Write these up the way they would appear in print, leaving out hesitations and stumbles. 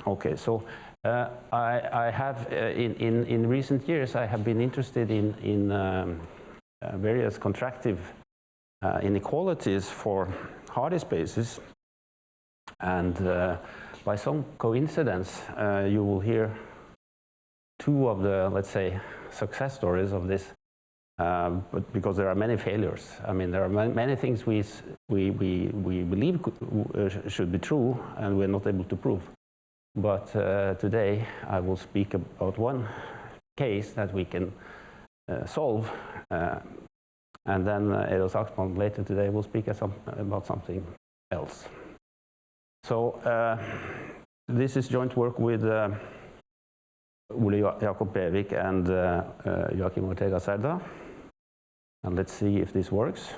Okay, so I have in recent years I have been interested in various contractive inequalities for Hardy spaces, and by some coincidence you will hear two of the, let's say, success stories of this, but because there are many failures. I mean, there are many things we believe should be true and we're not able to prove. But today I will speak about one case that we can solve, and then Eros Axman later today will speak about something else. So this is joint work with Ole Jakob Brevik and Joaquim Ortega Cerda, and let's see if this works.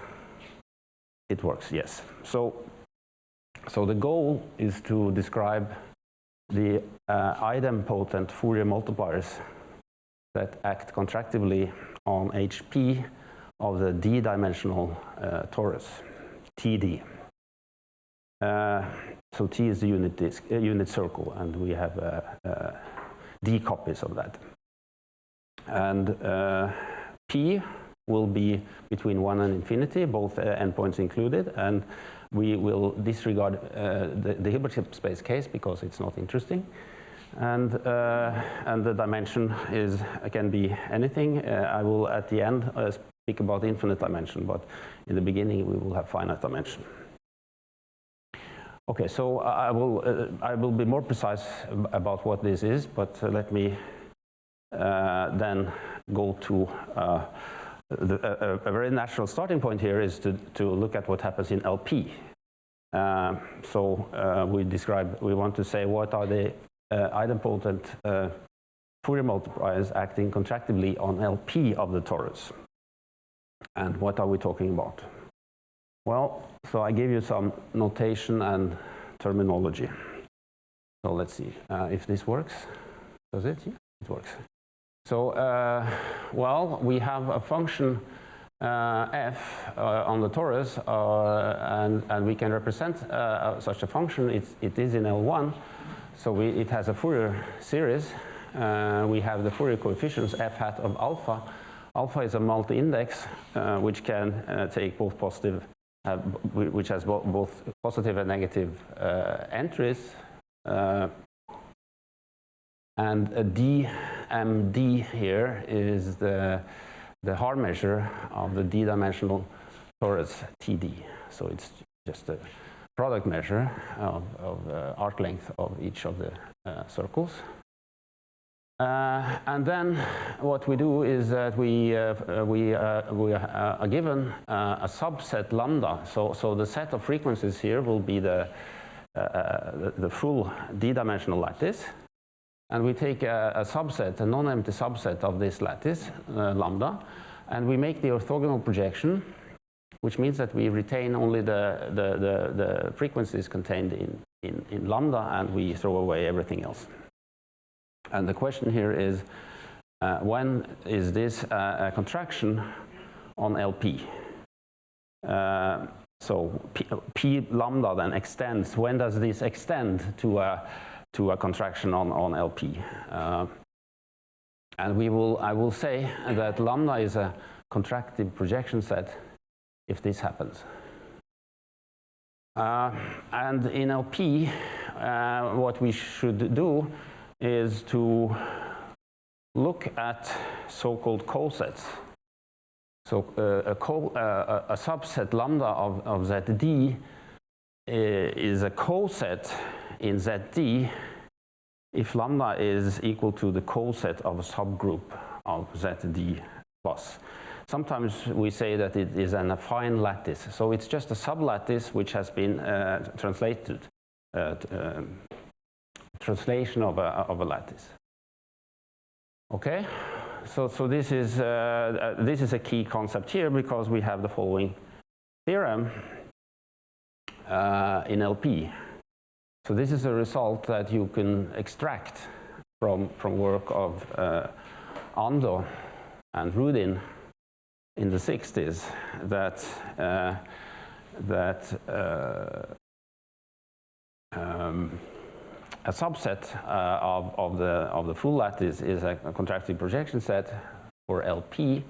It works, yes. So the goal is to describe the idempotent Fourier multipliers that act contractively on HP of the d-dimensional torus, TD. So T is the unit disk, unit circle, and we have d copies of that. And P will be between 1 and infinity, both endpoints included, and we will disregard the Hilbert space case because it's not interesting. And the dimension can be anything. I will at the end speak about infinite dimension, but in the beginning we will have finite dimension. Okay, so I will be more precise about what this is, but let me then go to a very natural starting point here is to look at what happens in LP. We want to say what are the idempotent Fourier multipliers acting contractively on LP of the torus. And what are we talking about? Well, so I gave you some notation and terminology. So let's see if this works. Does it? Yeah, it works. So, well, we have a function f on the torus, and we can represent such a function. It is in L1, so it has a Fourier series. We have the Fourier coefficients f hat of alpha. Alpha is a multi-index which can take both positive, which has both positive and negative entries. And a DMD here is the Haar measure of the d-dimensional torus TD. So it's just a product measure of arc length of each of the circles. And then what we do is that we are given a subset lambda. So the set of frequencies here will be the full d-dimensional lattice. And we take a subset, a non-empty subset of this lattice, lambda, and we make the orthogonal projection, which means that we retain only the frequencies contained in lambda, and we throw away everything else. And the question here is, when is this a contraction on LP? So P lambda then extends. When does this extend to a contraction on LP? And I will say that lambda is a contractive projection set if this happens. And in LP, what we should do is to look at so-called cosets. So a subset lambda of ZD is a coset in ZD if lambda is equal to the coset of a subgroup of ZD plus. Sometimes we say that it is an affine lattice. So it's just a sublattice which has been translated, translation of a lattice. Okay, so this is a key concept here because we have the following theorem in LP. So this is a result that you can extract from work of Ando and Rudin in the 60s a subset of the full lattice is a contractive projection set for LP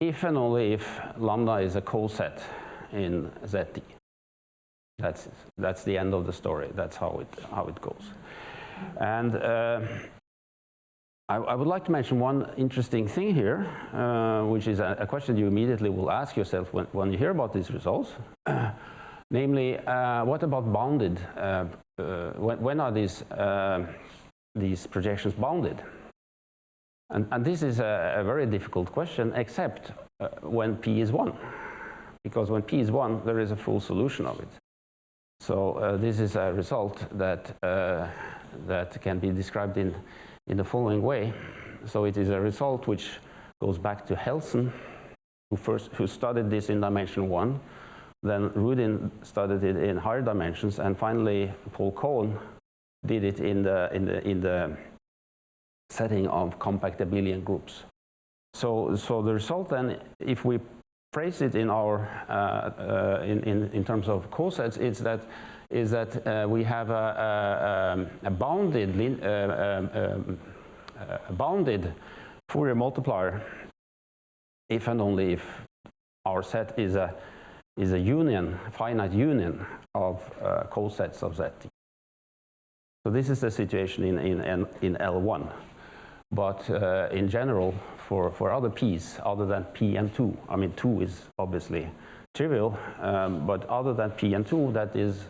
if and only if lambda is a coset in ZT. That's the end of the story. That's how it goes. And I would like to mention one interesting thing here, which is a question you immediately will ask yourself when you hear about these results. Namely, what about bounded? When are these projections bounded? And this is a very difficult question, except when P is 1. Because when P is 1, there is a full solution of it. So this is a result that can be described in the following way. So it is a result which goes back to Helsen, who studied this in dimension 1. Then Rudin studied it in higher dimensions, and finally Paul Cohen did it in the setting of compact abelian groups. So the result then, if we phrase it in our in terms of cosets, is that we have a bounded Fourier multiplier if and only if our set is a union, finite union of cosets of ZT. So this is the situation in L1. But in general, for other P's, other than P and 2, I mean 2 is obviously trivial, but other than P and 2, that is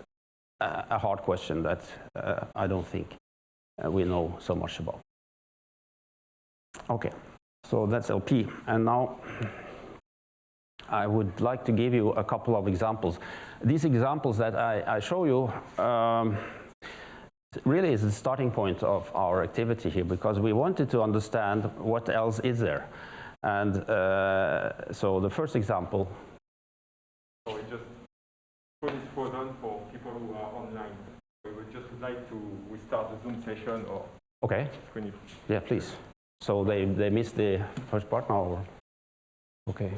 a hard question that I don't think we know so much about. Okay, so that's LP. And now I would like to give you a couple of examples. These examples that I show you really is the starting point of our activity here, because we wanted to understand what else is there. And so the first example. So we just put it frozen for people who are online. We would just like to restart the Zoom session or okay. screen it. Yeah, please. So they missed the first part now? Or? Okay.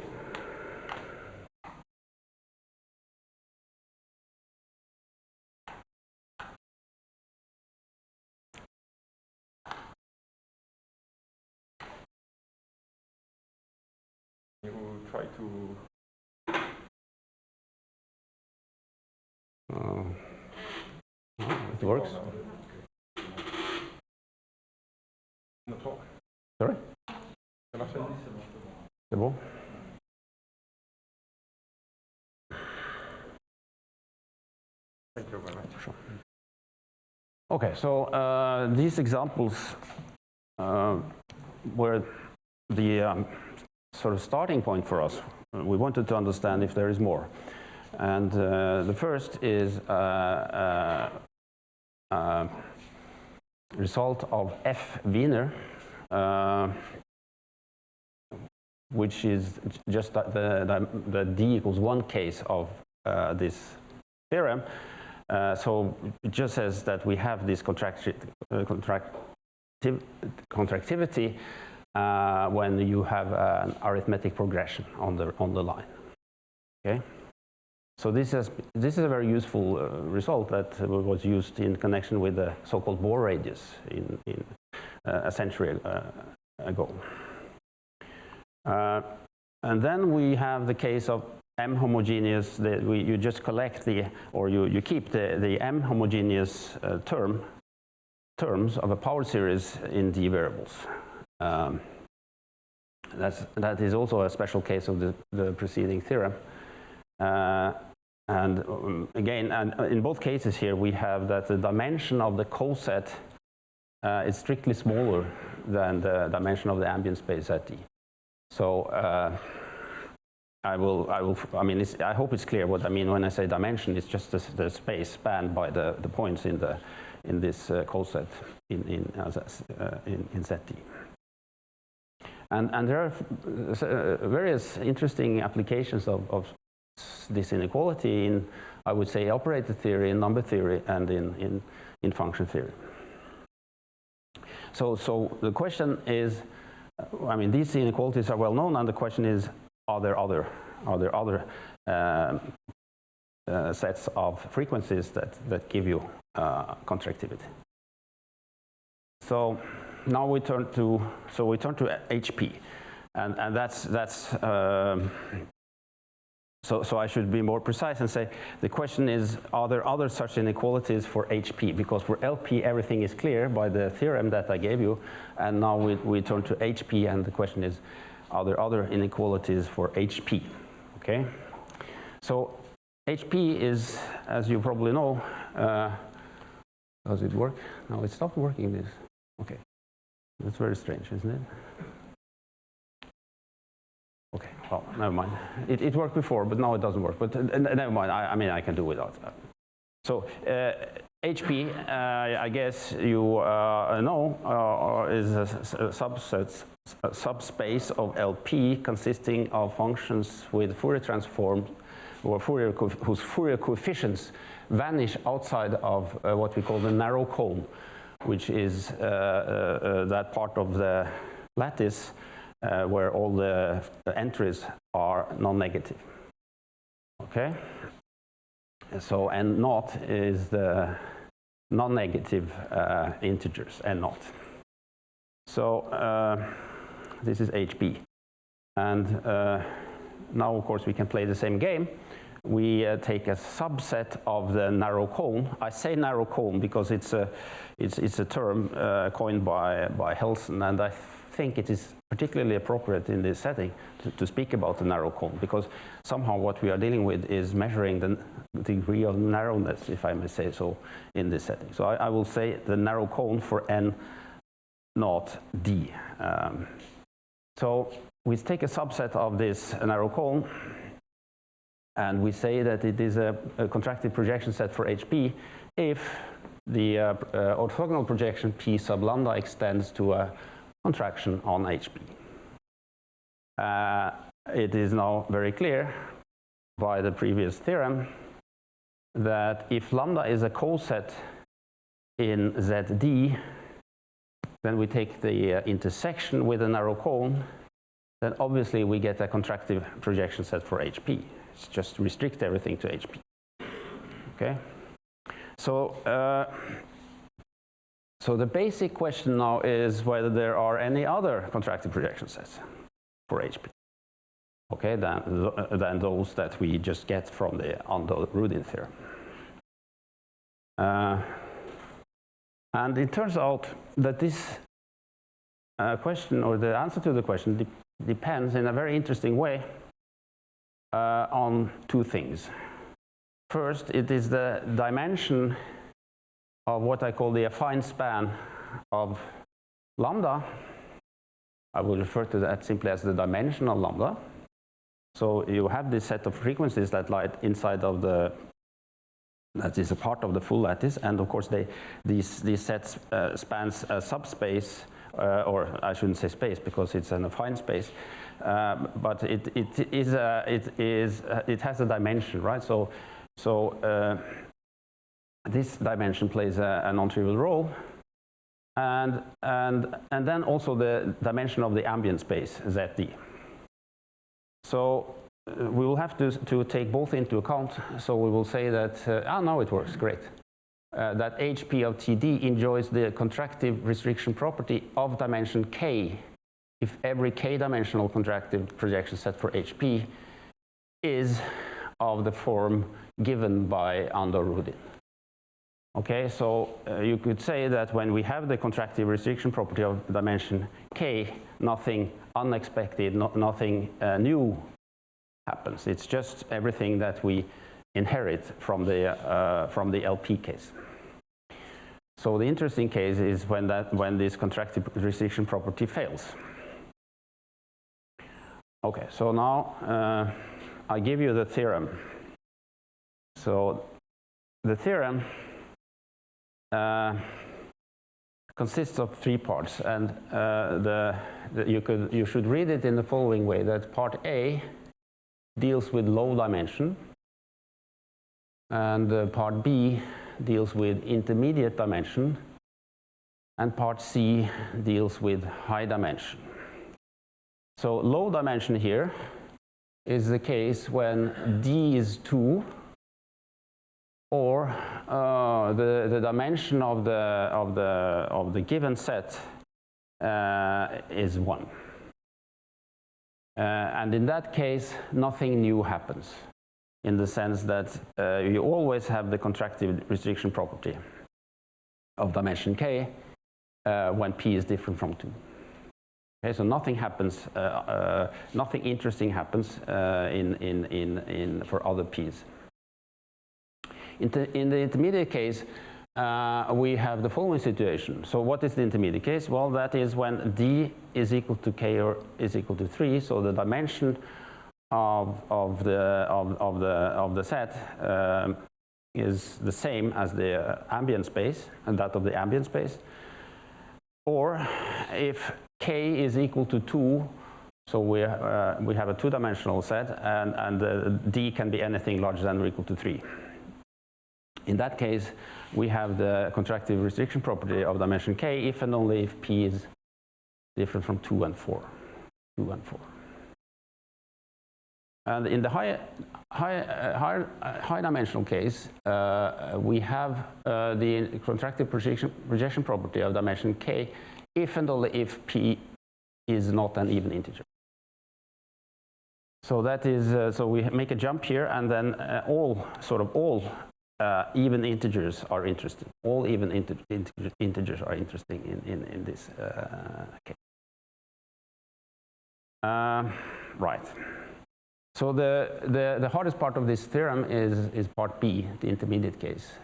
You will try to. It works. Sorry? C'est bon? Thank you very much. Sure. Okay, so these examples were the sort of starting point for us. We wanted to understand if there is more. And the first is result of F Wiener, which is just the D equals 1 case of this theorem. So it just says that we have this contractivity when you have an arithmetic progression on the line. Okay. So this is a very useful result that was used in connection with the so-called Bohr radius in a century ago. And then we have the case of M homogeneous. You just collect you keep the M homogeneous terms of a power series in D variables. That is also a special case of the preceding theorem. And again, in both cases here, we have that the dimension of the coset is strictly smaller than the dimension of the ambient space at D. So I hope it's clear what I mean when I say dimension. It's just the space spanned by the points in this coset in ZD. And there are various interesting applications of this inequality in, I would say, operator theory, in number theory, and in function theory. So the question is, I mean, these inequalities are well known, and the question is, are there other sets of frequencies that give you contractivity? So now we turn to HP, and so I should be more precise and say the question is, are there other such inequalities for HP? Because for LP everything is clear by the theorem that I gave you, and now we turn to HP, and the question is, are there other inequalities for HP? Okay, so HP is, as you probably know, does it work? No, it stopped working. This. Okay, that's very strange, isn't it? Okay, well, never mind. It worked before, but now it doesn't work. But never mind. I mean, I can do without that. So HP, I guess you know, is a subspace of LP consisting of functions with Fourier transforms or whose Fourier coefficients vanish outside of what we call the narrow cone, which is that part of the lattice where all the entries are non-negative. Okay? So n naught is the non-negative integers, n naught. So this is HP. And now, of course, we can play the same game. We take a subset of the narrow cone. I say narrow cone because it's a term coined by Helsen, and I think it is particularly appropriate in this setting to speak about the narrow cone, because somehow what we are dealing with is measuring the degree of narrowness, if I may say so, in this setting. So I will say the narrow cone for n naught d. So we take a subset of this narrow cone, and we say that it is a contractive projection set for HP if the orthogonal projection P sub lambda extends to a contraction on HP. It is now very clear by the previous theorem that if lambda is a coset in ZD, then we take the intersection with a narrow cone, then obviously we get a contractive projection set for HP. It's just restrict everything to HP. Okay? So, so the basic question now is whether there are any other contractive projection sets for HP. Okay, than those that we just get from the Ando-Rudin theorem. And it turns out that this question, or the answer to the question, depends in a very interesting way on two things. First, it is the dimension of what I call the affine span of lambda. I will refer to that simply as the dimension of lambda. So you have this set of frequencies that lie inside of the, that is a part of the full lattice, and of course these sets spans a subspace, or I shouldn't say space because it's an affine space, but it has a dimension, right? So this dimension plays a non-trivial role, and then also the dimension of the ambient space ZD. So we will have to take both into account. So we will say that now it works great. That HP of TD enjoys the contractive restriction property of dimension k if every k-dimensional contractive projection set for HP is of the form given by Ando-Rudin. Okay, so you could say that when we have the contractive restriction property of dimension k, nothing unexpected, nothing new happens. It's just everything that we inherit from the LP case. So the interesting case is when this contractive restriction property fails. Okay, so now I give you the theorem. So the theorem consists of three parts, and you should read it in the following way: that part A deals with low dimension, and part B deals with intermediate dimension, and part C deals with high dimension. So low dimension here is the case when D is 2 or the dimension of the given set is 1. And in that case, nothing new happens, in the sense that you always have the contractive restriction property of dimension k when p is different from 2. Okay, so nothing happens, nothing interesting happens for other p's. In the intermediate case, we have the following situation. So what is the intermediate case? Well, that is when d is equal to k or is equal to 3. So the dimension of the set is the same as the ambient space and that of the ambient space. Or if k is equal to 2, so we have a two-dimensional set, and d can be anything larger than or equal to 3. In that case, we have the contractive restriction property of dimension k if and only if p is different from 2 and 4. And in the high dimensional case, we have the contractive projection property of dimension k if and only if p is not an even integer. So that is so we make a jump here, and then all even integers are interesting. All even integers are interesting in this case. Right. So the hardest part of this theorem is part B, the intermediate case.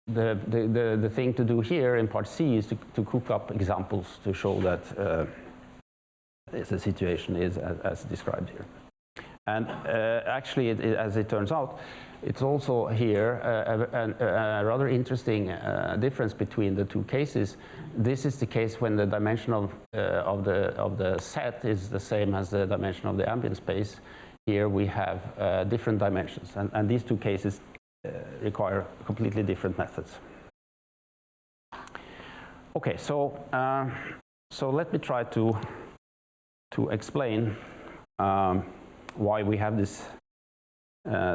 The thing to do here in part C is to cook up examples to show that the situation is as described here. And actually, as it turns out, it's also here a rather interesting difference between the two cases. This is the case when the dimension of the set is the same as the dimension of the ambient space. Here we have different dimensions, and these two cases require completely different methods. Okay, so let me try to explain why we have this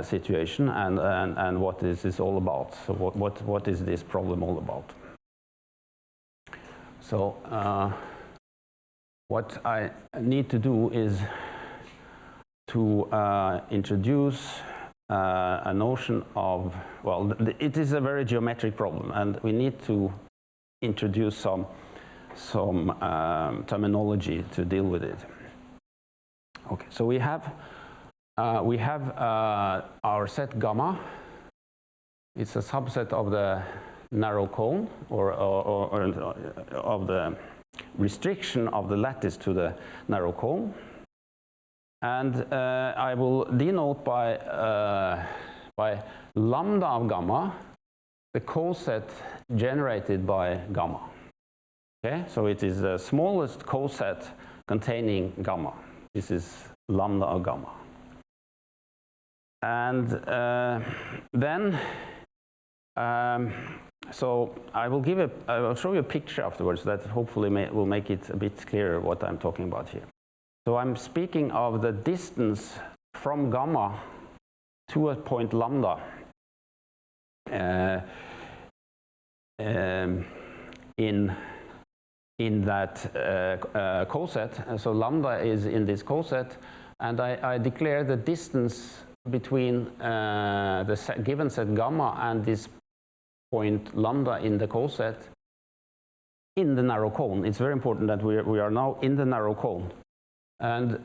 situation and what is this all about. So what is this problem all about? So what I need to do is to introduce a notion of, well, it is a very geometric problem, and we need to introduce some terminology to deal with it. Okay, so we have our set gamma. It's a subset of the narrow cone, or of the restriction of the lattice to the narrow cone. And I will denote by lambda of gamma the coset generated by gamma. Okay, so it is the smallest coset containing gamma. This is lambda of gamma. And then, so I will show you a picture afterwards that hopefully will make it a bit clearer what I'm talking about here. So I'm speaking of the distance from gamma to a point lambda in that coset. So lambda is in this coset, and I declare the distance between the given set gamma and this point lambda in the coset in the narrow cone. It's very important that we are now in the narrow cone. And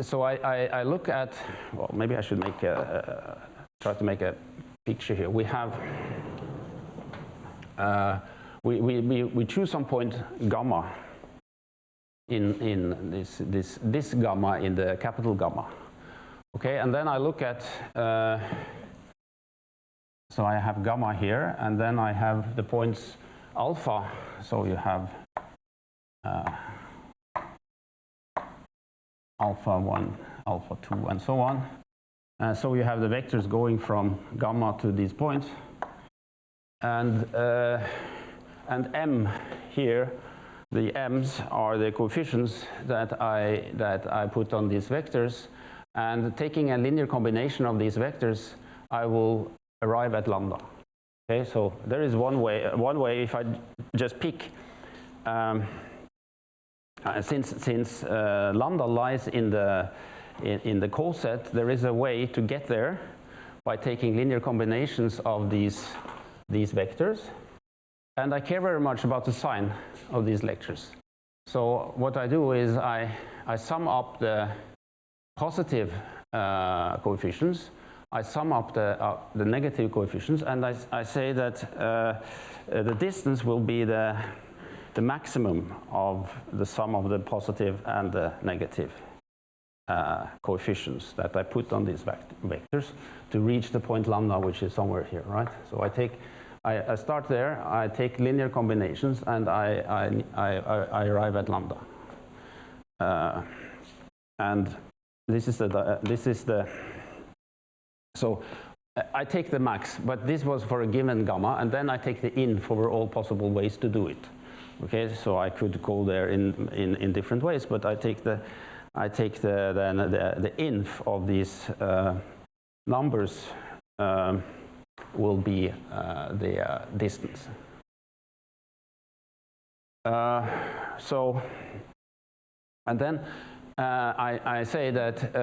so I look at, well, maybe I should try to make a picture here. We have, we choose some point gamma in this gamma in the capital gamma. Okay, and then I look at, so I have gamma here, and then I have the points alpha. So you have alpha 1, alpha 2, and so on. So you have the vectors going from gamma to these points, and m here, the m's are the coefficients that I put on these vectors, and taking a linear combination of these vectors, I will arrive at lambda. Okay, so there is one way. One way, if I just pick, since lambda lies in the coset, there is a way to get there by taking linear combinations of these vectors. And I care very much about the sign of these lectures. So what I do is I sum up the positive coefficients, I sum up the negative coefficients, and I say that the distance will be the maximum of the sum of the positive and the negative coefficients that I put on these vectors to reach the point lambda, which is somewhere here, right? So I start there, I take linear combinations, and I arrive at lambda. And this is the so I take the max, but this was for a given gamma, and then I take the inf for all possible ways to do it. Okay, so I could go there in different ways, but I take the inf of these numbers will be the distance. So, and then I say that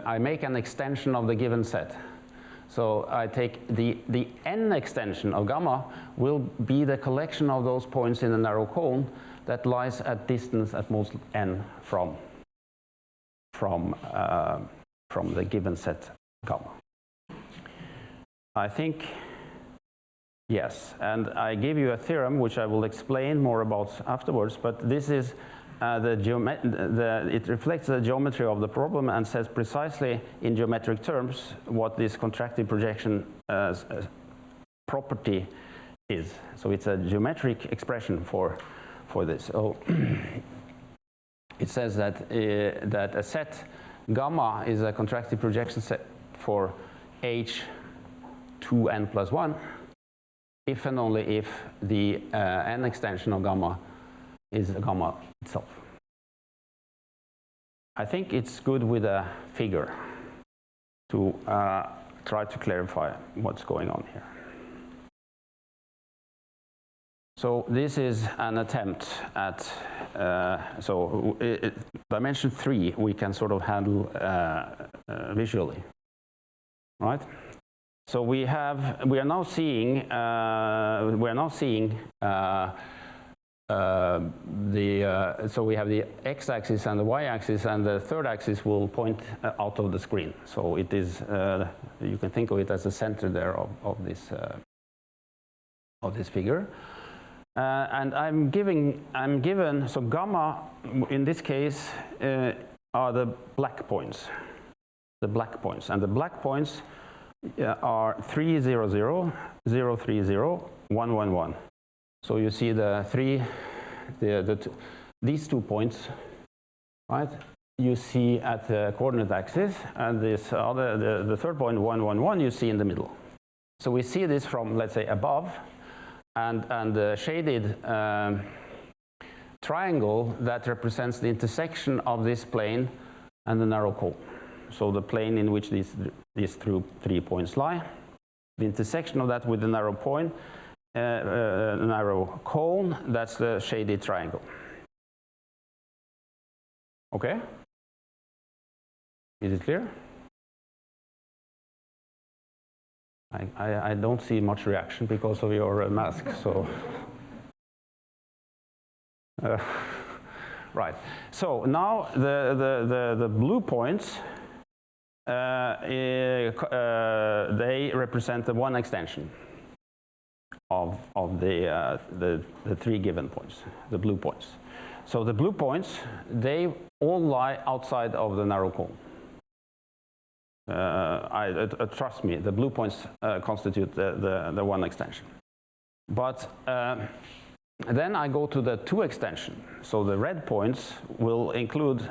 I make an extension of the given set. So I take the n extension of gamma will be the collection of those points in a narrow cone that lies at distance at most n from the given set gamma. I think, yes, and I give you a theorem which I will explain more about afterwards, but this is it reflects the geometry of the problem and says precisely in geometric terms what this contractive projection property is. So it's a geometric expression for this. So it says that that a set gamma is a contractive projection set for h2n plus 1 if and only if the n extension of gamma is gamma itself. I think it's good with a figure to try to clarify what's going on here. So this is an attempt at, dimension 3 we can sort of handle visually, right? So we are now seeing so we have the x-axis and the y-axis, and the third axis will point out of the screen. So it is you can think of it as the center there of this figure. And I'm given so gamma in this case are the black points, and the black points are 3, 0, 0, 0, 3, 0, 1, 1, 1. So you see these 2 points, right? You see at the coordinate axis, and this other the third point 1, 1, 1 you see in the middle. So we see this from, let's say, above, and the shaded triangle that represents the intersection of this plane and the narrow cone. So the plane in which these 3 points lie, the intersection of that with the narrow point. Narrow cone, that's the shaded triangle. Okay? Is it clear? I don't see much reaction because of your mask, so. Right. So now the blue points, they represent the one extension of the 3 given points, the blue points. So the blue points, they all lie outside of the narrow cone. Trust me, the blue points constitute the one extension. But then I go to the 2 extension. So the red points will include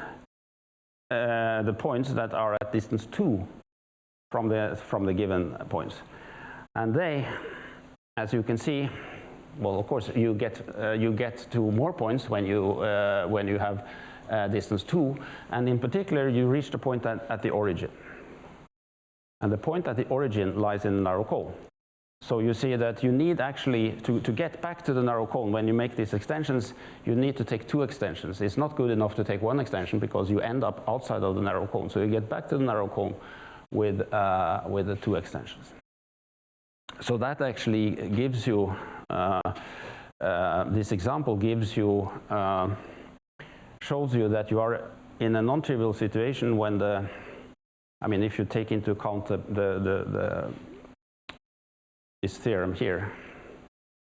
the points that are at distance 2 from the given points, and they, as you can see, well, of course, you get to more points when you have distance 2, and in particular, you reach the point at the origin. and the point at the origin lies in the narrow cone. So you see that you need actually, to get back to the narrow cone, when you make these extensions, you need to take 2 extensions. It's not good enough to take 1 extension because you end up outside of the narrow cone. So you get back to the narrow cone with the 2 extensions. So that actually gives you, this example gives you, shows you that you are in a non-trivial situation when if you take into account this theorem here.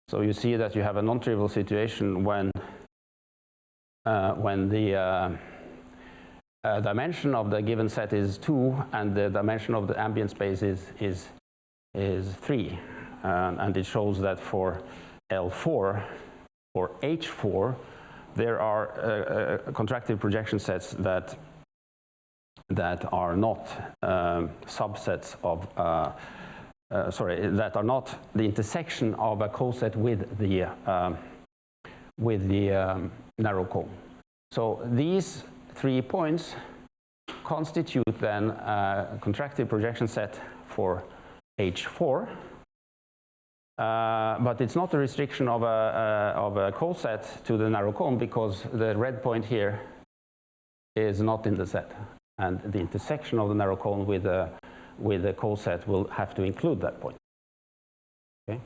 So you see that you have a non-trivial situation when the dimension of the given set is 2 and the dimension of the ambient space is 3. And it shows that for L4 or H4, there are contractive projection sets that are not subsets of, that are not the intersection of a coset with the narrow cone. So these 3 points constitute then a contractive projection set for H4. But it's not a restriction of a coset to the narrow cone because the red point here is not in the set, and the intersection of the narrow cone with the coset will have to include that point. Okay.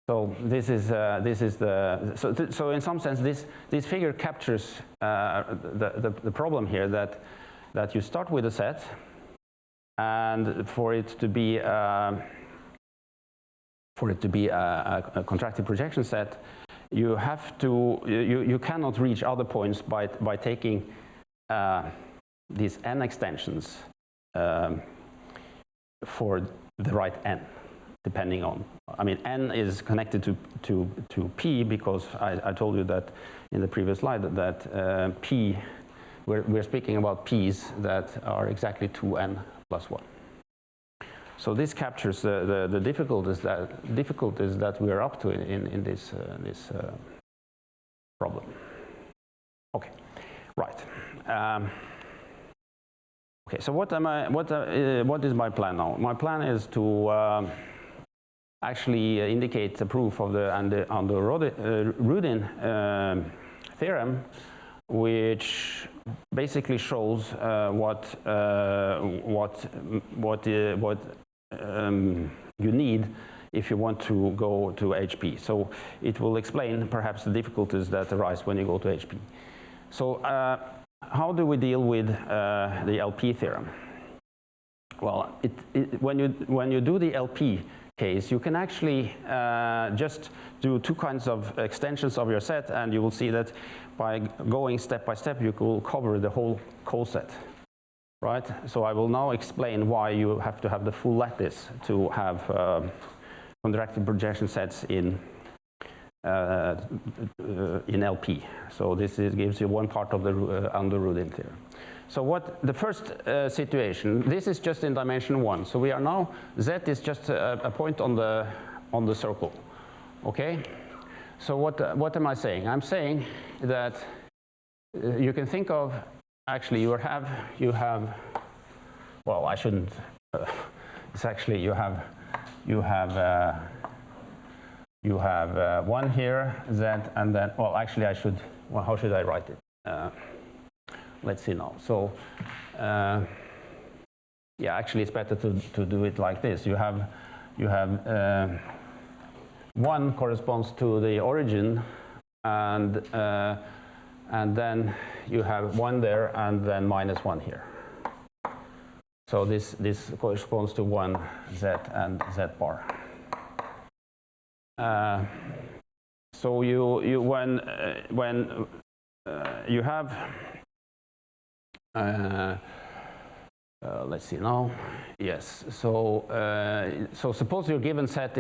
So this is the so in some sense this figure captures the problem here that you start with a set, and for it to be a contractive projection set, you have to you cannot reach other points by taking these n extensions for the right n, depending on, n is connected to p because I told you that in the previous slide that p, we're speaking about p's that are exactly 2n plus 1. So this captures the difficulties that we are up to in this problem. Okay, right. Okay, so what is my plan now? My plan is to actually indicate the proof of the Rudin theorem, which basically shows what you need if you want to go to HP. So it will explain perhaps the difficulties that arise when you go to HP. So how do we deal with the LP theorem? Well, when you do the LP case, you can actually just do 2 kinds of extensions of your set, and you will see that by going step by step, you will cover the whole coset. Right? So I will now explain why you have to have the full lattice to have contractive projection sets in LP. So this gives you one part of the Rudin theorem. So what the first situation, this is just in dimension 1. So we are now, Z is just a point on the circle. Okay? So what am I saying? I'm saying that you can think of, actually you have well, I shouldn't it's actually you have 1 here, Z, and then, well, actually I should, well, how should I write it? Let's see now. So yeah, actually it's better to do it like this. You have 1 corresponds to the origin, and then you have 1 there, and then minus 1 here. So this corresponds to 1 Z and Z bar. So when you have let's see now. Yes. So so suppose your given set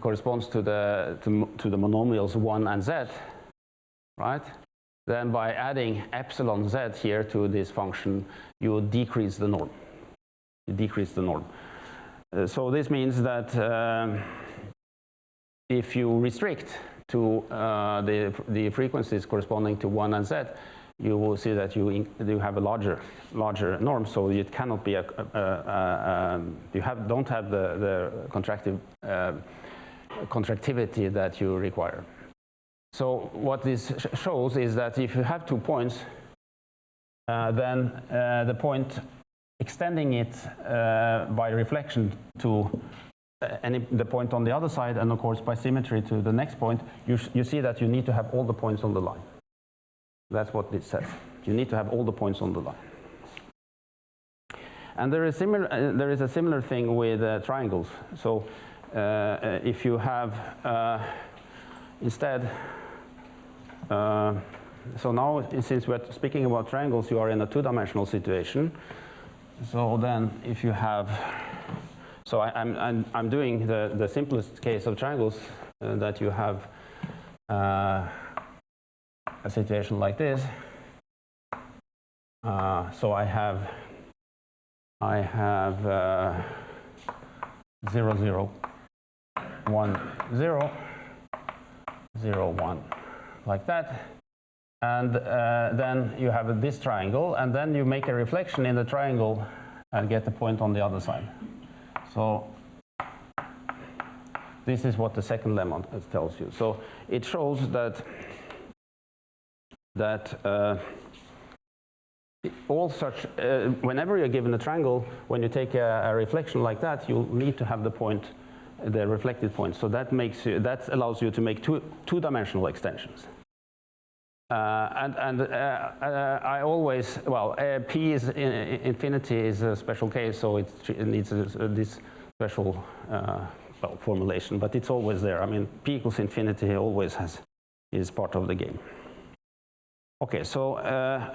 corresponds to the monomials 1 and Z, right? Then by adding epsilon Z here to this function, you decrease the norm. You decrease the norm. So this means that if you restrict to the frequencies corresponding to 1 and Z, you will see that you have a larger norm, so it cannot be don't have the contractivity that you require. So what this shows is that if you have 2 points, then the point extending it by reflection to the point on the other side, and of course by symmetry to the next point, you see that you need to have all the points on the line. That's what this says. You need to have all the points on the line. And there is a similar thing with triangles. So if you have instead, so now since we're speaking about triangles, you are in a 2-dimensional situation. So then if you have, so I'm doing the simplest case of triangles, that you have a situation like this. So I have 0, 0, 1, 0, 0, 1, like that. And then you have this triangle, and then you make a reflection in the triangle and get the point on the other side. So this is what the second lemma tells you. So it shows that all such, whenever you're given a triangle, when you take a reflection like that, you'll need to have the point, the reflected point. So that allows you to make two-dimensional extensions. I always, well, P is infinity is a special case, so it needs this special well, formulation, but it's always there. I mean, P equals infinity always is part of the game. Okay, so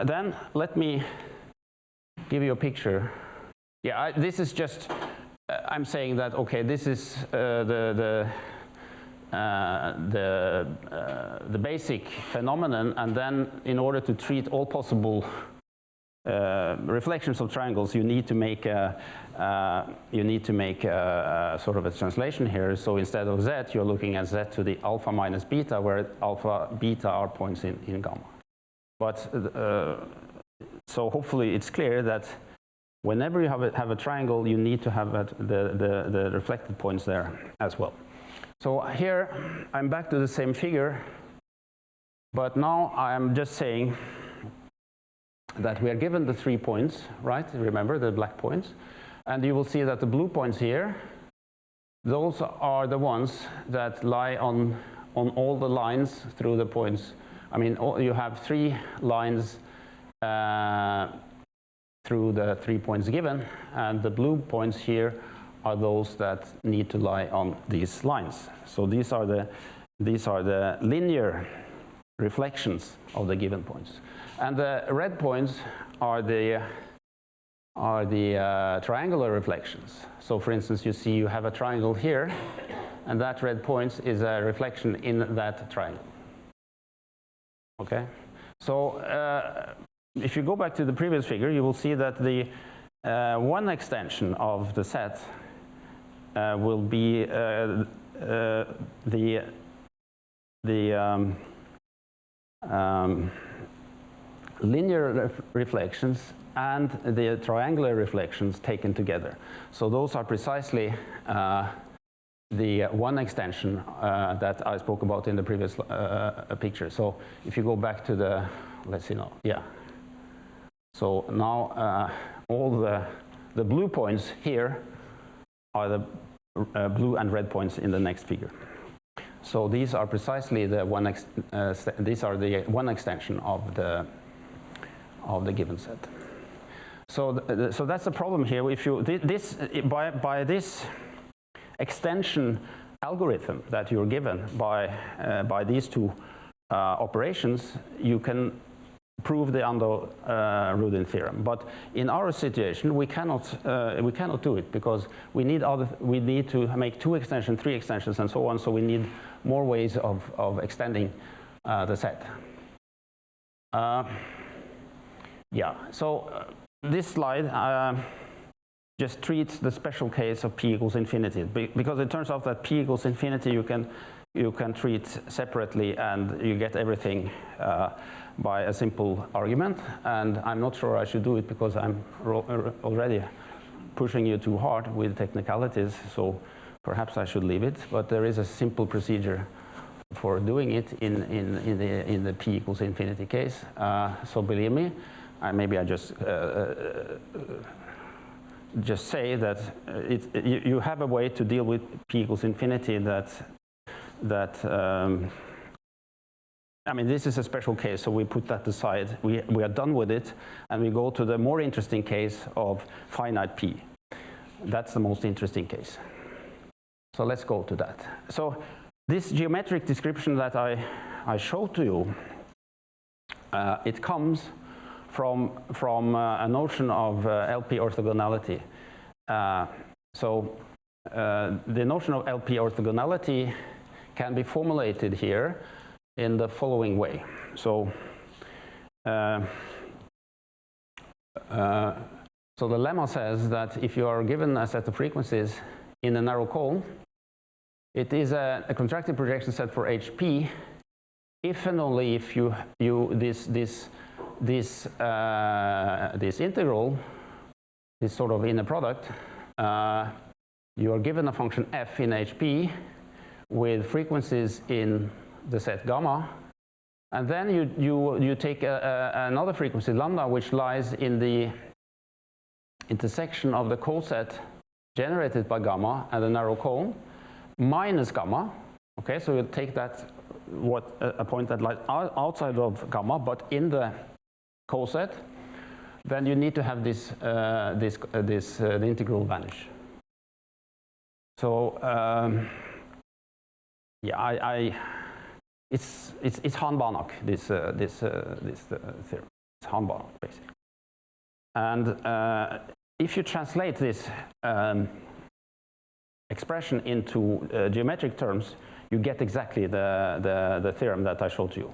then let me give you a picture. Yeah, this is just, I'm saying that, okay, this is the basic phenomenon, and then in order to treat all possible reflections of triangles, you need to make a sort of a translation here. So instead of z, you're looking at z to the alpha minus beta, where alpha, beta are points in gamma. But so hopefully it's clear that whenever you have a triangle, you need to have the reflected points there as well. So here I'm back to the same figure, but now I'm just saying that we are given the 3 points, right? Remember the black points, and you will see that the blue points here, those are the ones that lie on all the lines through the points. I mean, you have 3 lines through the 3 points given, and the blue points here are those that need to lie on these lines. So these are the linear reflections of the given points, and the red points are the triangular reflections. So for instance, you see you have a triangle here, and that red point is a reflection in that triangle. Okay, so if you go back to the previous figure, you will see that the one extension of the set will be the linear reflections and the triangular reflections taken together. So those are precisely the one extension that I spoke about in the previous picture. So if you go back to the, let's see now, yeah. So now all the blue points here are the blue and red points in the next figure. So these are precisely the one extension of the given set. So so that's the problem here. If you by this extension algorithm that you're given by these 2 operations, you can prove the Ando-Rudin theorem. But in our situation, we cannot do it, because we need to make 2 extensions, 3 extensions, and so on. So we need more ways of extending the set. Yeah. So this slide just treats the special case of P equals infinity, because it turns out that P equals infinity, you can you can treat separately and you get everything by a simple argument. And I'm not sure I should do it because I'm already pushing you too hard with technicalities, so perhaps I should leave it. But there is a simple procedure for doing it in the p equals infinity case. So believe me, maybe I just say that you have a way to deal with p equals infinity that I mean, this is a special case, so we put that aside. We are done with it, and we go to the more interesting case of finite p. That's the most interesting case. So let's go to that. So this geometric description that I showed to you, it comes from a notion of LP orthogonality. The notion of LP orthogonality can be formulated here in the following way. So the lemma says that if you are given a set of frequencies in a narrow cone, it is a contractive projection set for HP if and only if this integral, this sort of inner product, you are given a function f in HP with frequencies in the set gamma, and then you take another frequency lambda which lies in the intersection of the coset generated by gamma and the narrow cone minus gamma. Okay, so you take that a point that lies outside of gamma but in the coset, then you need to have the integral vanish. So yeah, it's Han-Banach, this theorem. It's Han-Banach basically. And if you translate this expression into geometric terms, you get exactly the theorem that I showed you.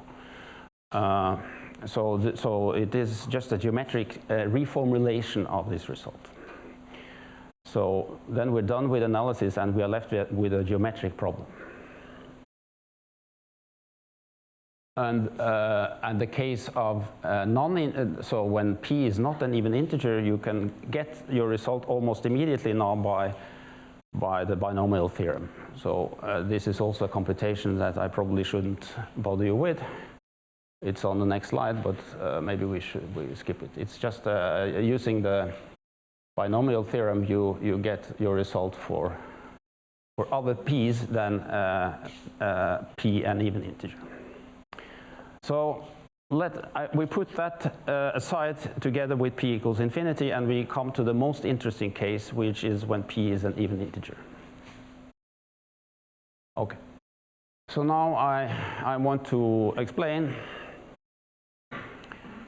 So it is just a geometric reformulation of this result. So then we're done with analysis and we are left with a geometric problem. And the case of so when p is not an even integer, you can get your result almost immediately now by the binomial theorem. So this is also a computation that I probably shouldn't bother you with. It's on the next slide, but maybe we skip it. It's just using the binomial theorem, you get your result for other p's than p an even integer. So we put that aside together with p equals infinity, and we come to the most interesting case, which is when p is an even integer. Okay. So now I want to explain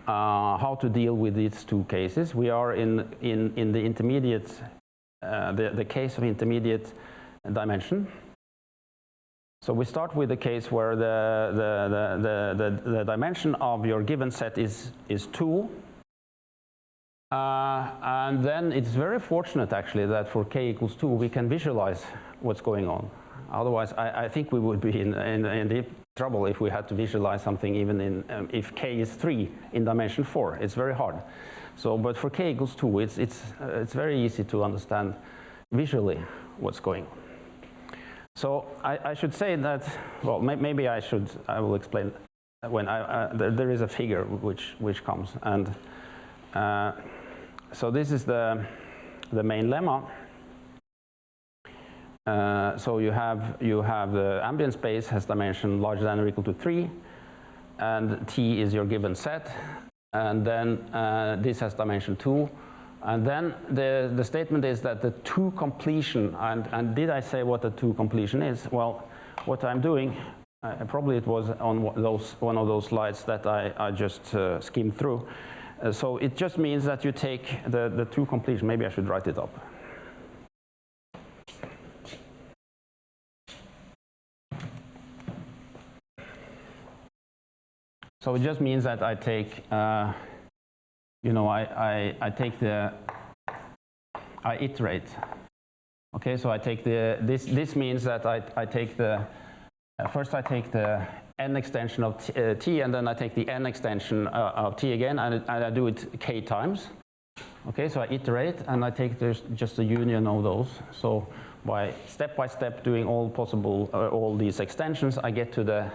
how to deal with these two cases. We are in the intermediate, the case of intermediate dimension. So we start with the case where the dimension of your given set is 2. And then it's very fortunate actually that for k equals 2 we can visualize what's going on. Otherwise I think we would be in deep trouble if we had to visualize something even if k is 3 in dimension 4. It's very hard. So but for k equals 2 it's very easy to understand visually what's going on. So I should say that, well, maybe I will explain when there is a figure which comes, and so this is the main lemma. So you have the ambient space has dimension larger than or equal to 3, and T is your given set, and then this has dimension 2. And then the statement is that the 2 completion, and did I say what the 2 completion is? Well, what I'm doing, probably it was on one of those slides that I just skimmed through. So it just means that you take the 2 completion, maybe I should write it up. So it just means that I take I iterate. Okay, so I take this means that I take the first I take the n extension of t, and then I take the n extension of t again, and I do it k times. Okay, so I iterate, and I take just a union of those. So by step doing all possible, all these extensions, I get to the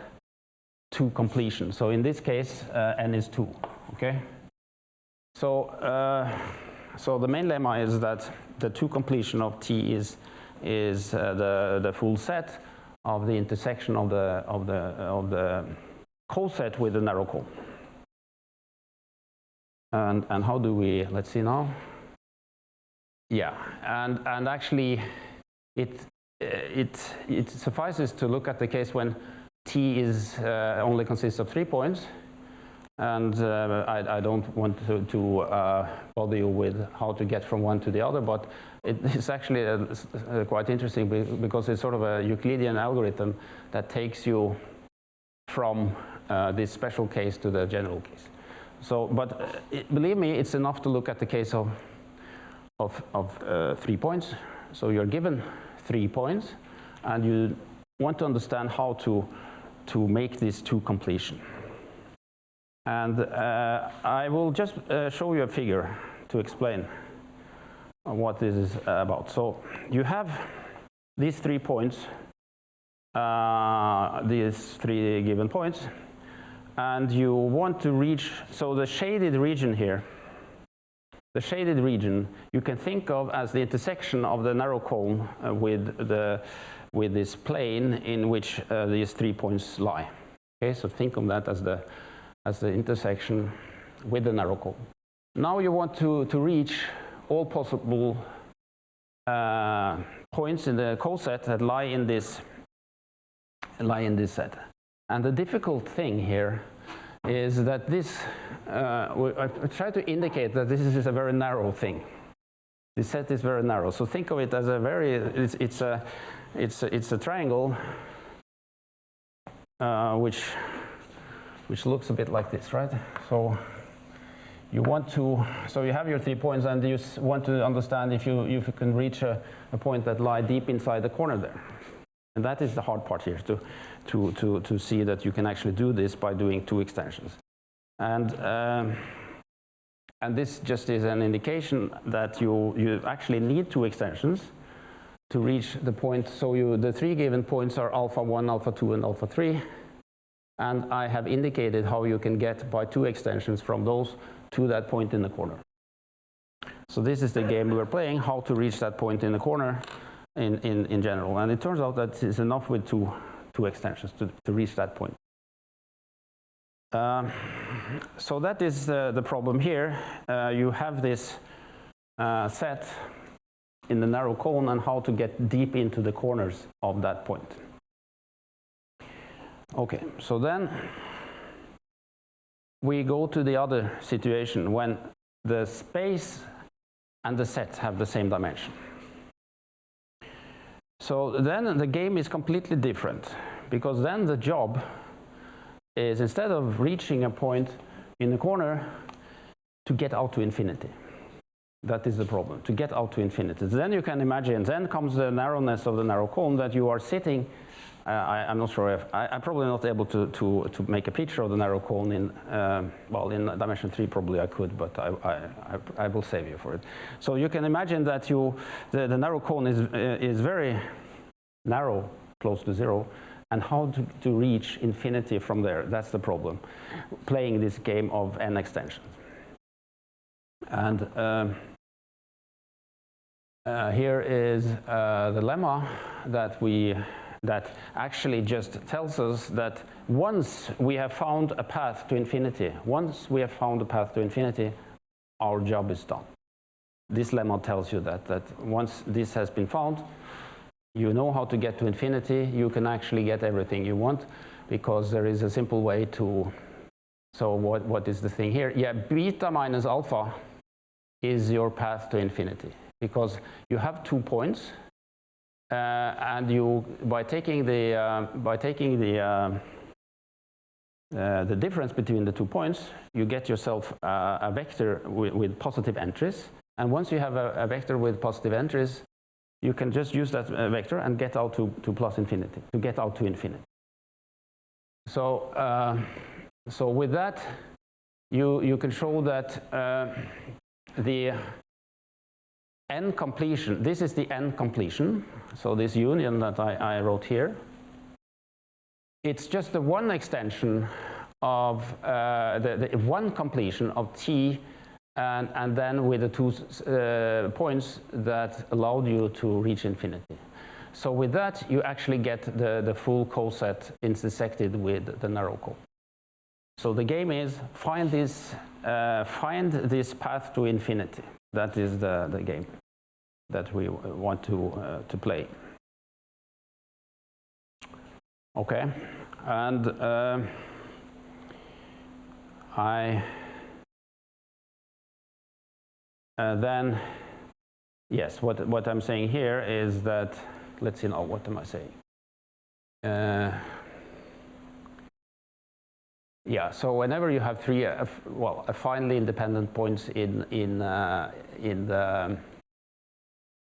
2 completion. So in this case, n is 2. Okay. So so the main lemma is that the 2 completion of t is the full set of the intersection of the coset with the narrow cone. And how do we, let's see now. Yeah, and actually it suffices to look at the case when t is only consists of 3 points, and I don't want to bother you with how to get from one to the other, but it's actually quite interesting because it's sort of a Euclidean algorithm that takes you from this special case to the general case. So, but believe me, it's enough to look at the case of 3 points. So you're given 3 points, and you want to understand how to make this to completion. And I will just show you a figure to explain what this is about. So you have these 3 points, these 3 given points, and you want to reach, so the shaded region here, the shaded region you can think of as the intersection of the narrow cone with this plane in which these 3 points lie. Okay, so think of that as the intersection with the narrow cone. Now you want to reach all possible points in the coset that lie in this set. And the difficult thing here is that this, I try to indicate that this is a very narrow thing. This set is very narrow. So think of it as a very, it's a triangle which looks a bit like this, right? So you want to, so you have your 3 points, and you want to understand if you can reach a point that lie deep inside the corner there. And that is the hard part here, to see that you can actually do this by doing 2 extensions. And this just is an indication that you actually need 2 extensions to reach the point. So the 3 given points are alpha 1, alpha 2, and alpha 3. And I have indicated how you can get by 2 extensions from those to that point in the corner. So this is the game we're playing, how to reach that point in the corner in general. And it turns out that it's enough with two extensions to reach that point. So that is the problem here. You have this set in the narrow cone, and how to get deep into the corners of that point. Okay, so then we go to the other situation when the space and the set have the same dimension. So then the game is completely different, because then the job is, instead of reaching a point in the corner, to get out to infinity. That is the problem, to get out to infinity. Then you can imagine, then comes the narrowness of the narrow cone, that you are sitting. I'm not sure if I'm probably not able to make a picture of the narrow cone in well, in dimension 3 probably I could, but I will save you for it. So you can imagine that the narrow cone is very narrow, close to 0, and how to reach infinity from there. That's the problem, playing this game of n extensions. And here is the lemma that actually just tells us that once we have found a path to infinity, our job is done. This lemma tells you that once this has been found, you know how to get to infinity, you can actually get everything you want, because there is a simple way to, so what is the thing here? Yeah, beta minus alpha is your path to infinity, because you have 2 points, and you, by taking the difference between the 2 points, you get yourself a vector with positive entries. And once you have a vector with positive entries, you can just use that vector and get out to plus infinity, to get out to infinity. So with that, you can show that the n completion, this is the n completion, so this union that I wrote here, it's just the one extension of the one completion of T, and then with the two points that allowed you to reach infinity. So with that, you actually get the full coset intersected with the narrow cone. So the game is find this path to infinity. That is the game that we want to play. Okay, and then yes, what I'm saying here is that, let's see now, what am I saying? Yeah, so whenever you have three, finally independent points in the,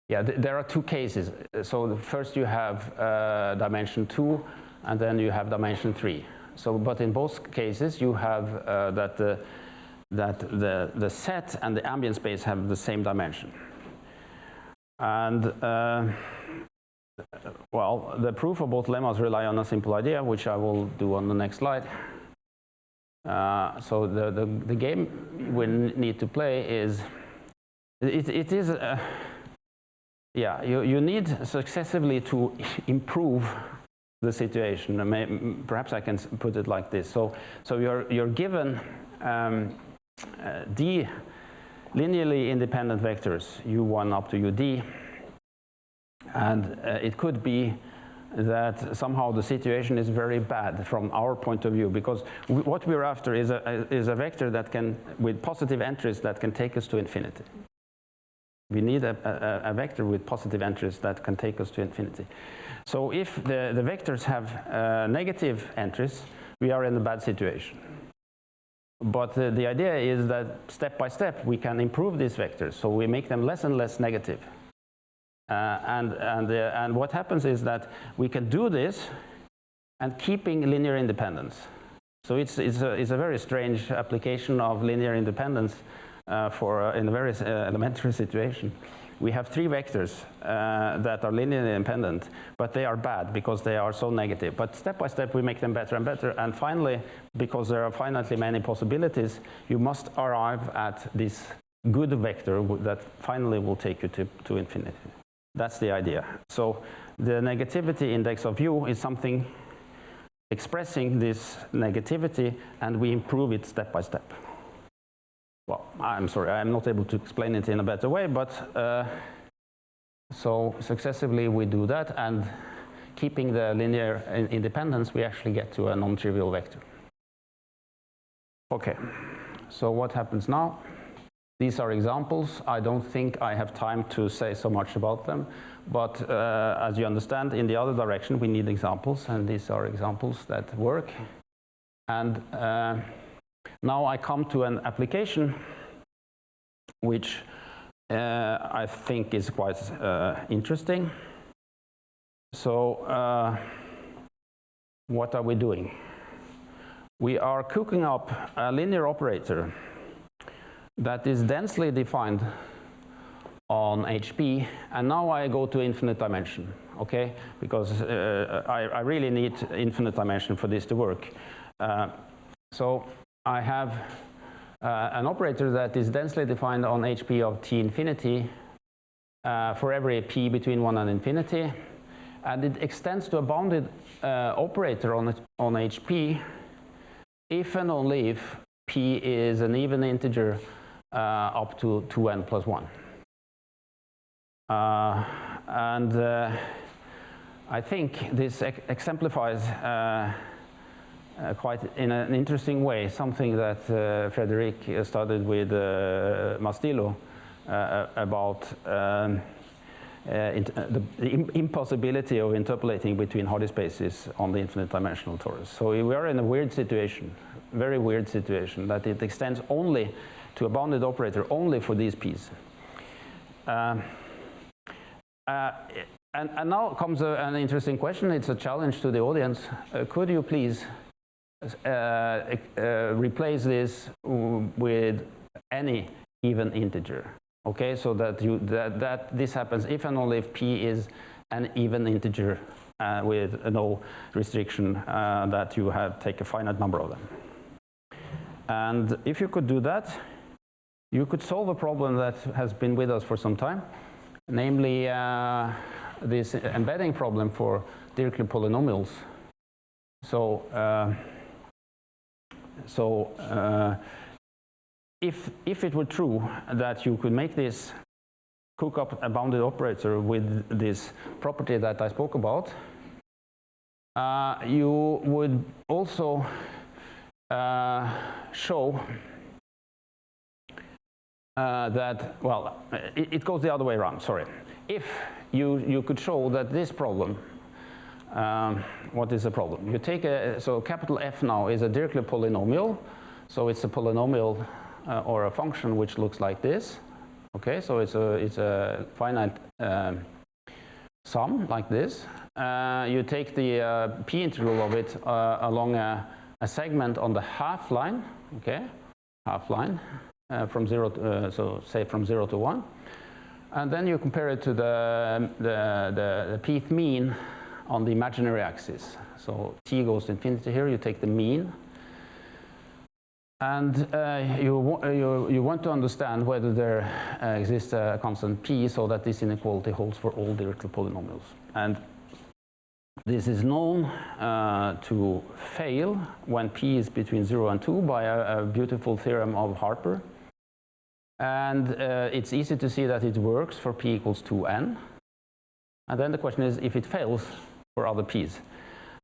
there are two cases. So first you have dimension 2, and then you have dimension 3. So, but in both cases you have that the set and the ambient space have the same dimension. And well, the proof of both lemmas rely on a simple idea, which I will do on the next slide. So the game we need to play is, it is, yeah, you need successively to improve the situation. Perhaps I can put it like this. So you're given d linearly independent vectors, u1 up to ud, and it could be that somehow the situation is very bad from our point of view, because what we're after is a vector that can, with positive entries, that can take us to infinity. We need a vector with positive entries that can take us to infinity. So if the vectors have negative entries, we are in a bad situation. But the idea is that step by step we can improve these vectors, so we make them less and less negative. And what happens is that we can do this and keeping linear independence. So it's a very strange application of linear independence in a very elementary situation. We have three vectors that are linearly independent, but they are bad because they are so negative. But step by step we make them better and better, and finally, because there are finitely many possibilities, you must arrive at this good vector that finally will take you to infinity. That's the idea. So the negativity index of u is something expressing this negativity, and we improve it step by step. Well, I'm sorry, I'm not able to explain it in a better way, but so successively we do that, and keeping the linear independence, we actually get to a non-trivial vector. Okay, so what happens now? These are examples. I don't think I have time to say so much about them, but as you understand, in the other direction we need examples, and these are examples that work. And now I come to an application which I think is quite interesting. So what are we doing? We are cooking up a linear operator that is densely defined on HP, and now I go to infinite dimension, okay? Because I really need infinite dimension for this to work. So I have an operator that is densely defined on HP of T infinity for every P between 1 and infinity, and it extends to a bounded operator on HP if and only if P is an even integer up to 2n plus 1. I think this exemplifies quite in an interesting way something that Frederic studied with Mastillo about the impossibility of interpolating between Hardy spaces on the infinite dimensional torus. So we are in a weird situation, very weird situation, that it extends only to a bounded operator only for these P's. And now comes an interesting question. It's a challenge to the audience. Could you please replace this with any even integer. Okay, so that this happens if and only if p is an even integer with no restriction that you have take a finite number of them. And if you could do that, you could solve a problem that has been with us for some time, namely this embedding problem for Dirichlet polynomials. So, if it were true that you could make this cook up a bounded operator with this property that I spoke about, you would also show that, well, it goes the other way around, sorry. If you could show that this problem, what is the problem? You take so capital F now is a Dirichlet polynomial, so it's a polynomial or a function which looks like this. Okay, so it's a finite sum like this. You take the p integral of it along a segment on the half line. Okay, half line from 0 to, so say from 0 to 1, and then you compare it to the p-th mean on the imaginary axis. So t goes to infinity here. You take the mean. And you want to understand whether there exists a constant p so that this inequality holds for all Dirichlet polynomials. And this is known to fail when p is between 0 and 2 by a beautiful theorem of Harper. And it's easy to see that it works for p equals 2n. And then the question is if it fails for other p's.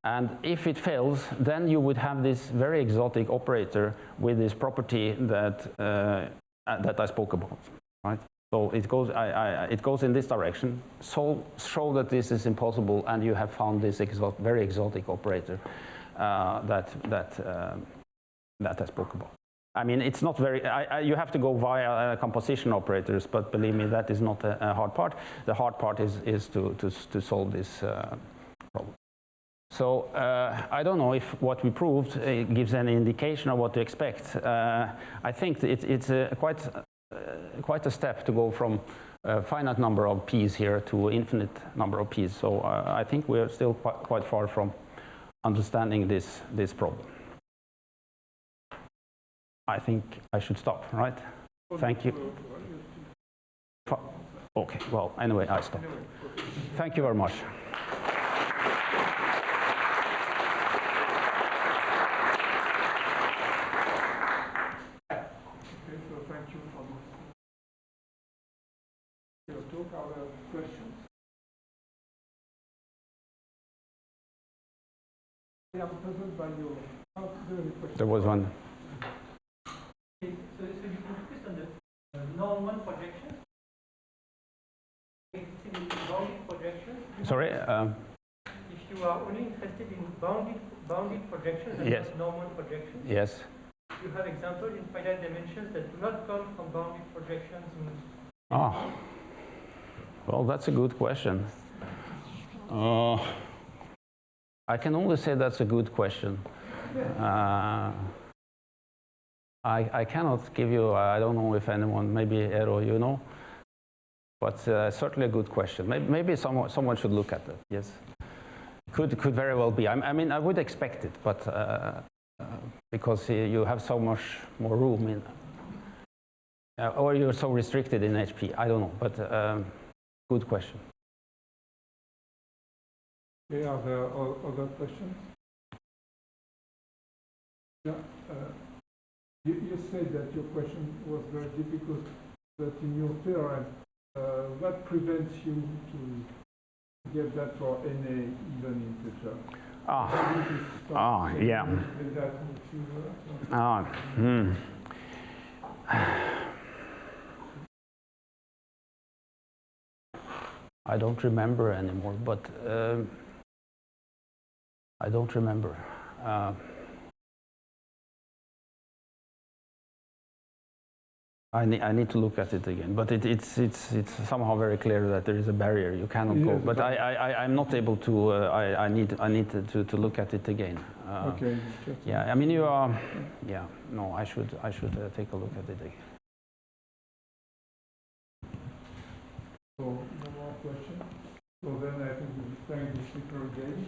And if it fails, then you would have this very exotic operator with this property that that I spoke about, right? So it goes in this direction. So show that this is impossible, and you have found this very exotic operator that I spoke about. I mean, it's not very. You have to go via composition operators, but believe me, that is not a hard part. The hard part is to solve this problem. So I don't know if what we proved gives any indication of what to expect. I think it's quite a step to go from a finite number of p's here to an infinite number of p's. So I think we are still quite far from understanding this problem. I think I should stop, right? Thank you. Okay, well, anyway, I stop. Thank you very much. There was one. So you focused on the norm one projection? Bounded projection? Sorry? If you are only interested in bounded projections and yes. not norm one projections, yes. you have examples in finite dimensions that do not come from bounded projections. Ah, well, that's a good question. I can only say that's a good question. I cannot give you, I don't know if anyone, maybe Eero, you know, but certainly a good question. Maybe someone should look at that, yes. Could very well be. I mean, I would expect it, but because you have so much more room in, or you're so restricted in HP, I don't know, but good question. Okay, are there other questions? Yeah, you said that your question was very difficult, but in your theorem, what prevents you to get that for any even integer? Yeah. I don't remember anymore, but I don't remember. I need to look at it again, but it's somehow very clear that there is a barrier. You cannot go. But I'm not able to. I need to look at it again. Okay. Yeah, I mean you are. Yeah, no, I should take a look at it again. So no more questions. So then I think we thank the speaker again.